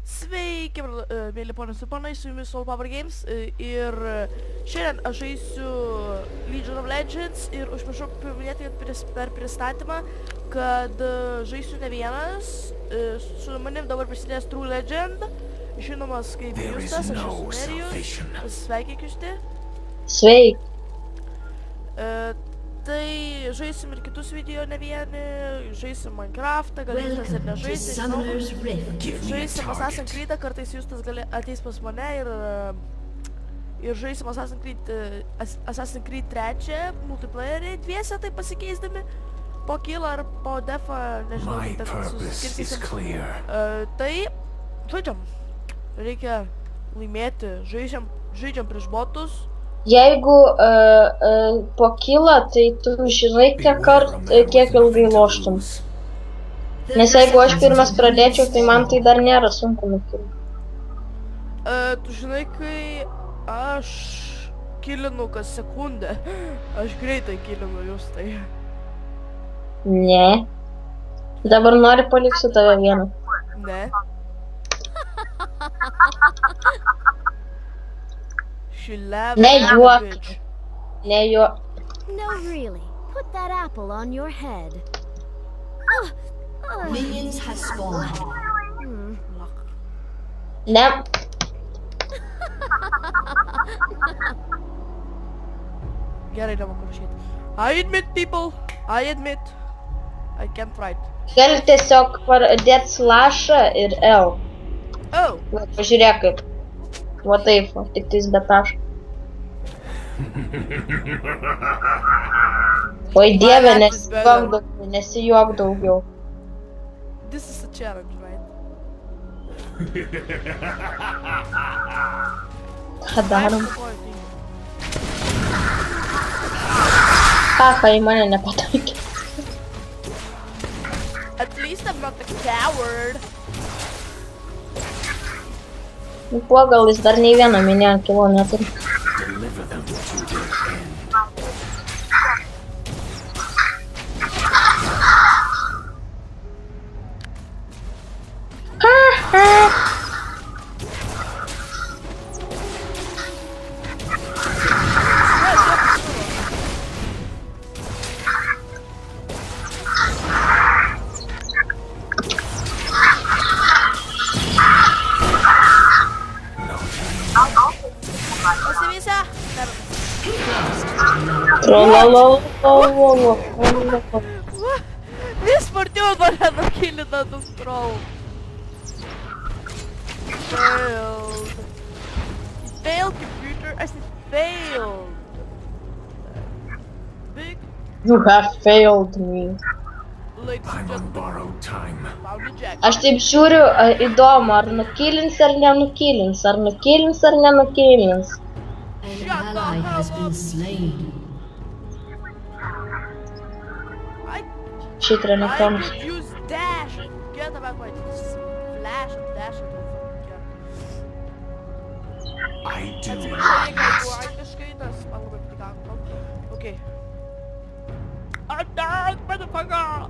Sveiki, mėly ponios ir ponai, su jumis Soul Power Games ir šiandien aš žaisiu Legion of Legends ir užmiršau paminėti per pristatymą, kad žaisiu ne vienas, su manim dabar prisidės True Legend, žinomas kaip Justas, aš esu Nerijus, pasisveikink Justi. Sveiki. Tai žaisim ir kitus video ne vieni, žaisim Minecraftą, gal Justas ir nežaisim, žaisim Assassin's Creed'ą, kartais Justas ateis pas mane ir žaisim Assassin's Creed 3 multiplayerį dviese, tai pasikeisdami po kill ar po defą, nežinau, ten suskirstysim. Tai žaidžiam, reikia laimėti, žaidžiam prieš botus. Jeigu po kilą, tai tu žinai, kiek ilgai loštum. Nes jeigu aš pirmas pradėčiau, tai man tai dar nėra sunku nukilti. Tu žinai, kai aš kilinu kas sekundę, aš greitai kilinu Justai. Ne. Dabar nori paliksiu tave vieną. Ne. Ne juok. Ne juok. No, really. Put that apple on your head. Minions have spawned. Ne. Gerai, nemoku rašyti. I admit, people. I admit. I can't write. Gali tiesiog pradėti slashą ir L. Oh. Va, pažiūrėk kaip. Va taip, tik tais be taško. Oi dieve, nesijuok daugiau. This is a challenge, right? Ką darom? Haha, į mane nepataikė. At least I'm not a coward. Nu, kuo gal jis dar nei vieną minę kilo neturi. Vis spartiau mane nukilina tas troll. Failed. Failed, computer. I said failed. Big. You have failed me. I'm on borrowed time. Aš taip žiūriu, įdomu, ar nukilins ar nenukilins, ar nukilins ar nenukilins. An ally has been slain. Shit, Renektonas. I could use dash. Forget about my flash and dash. I do Okay. I'm done, motherfucker.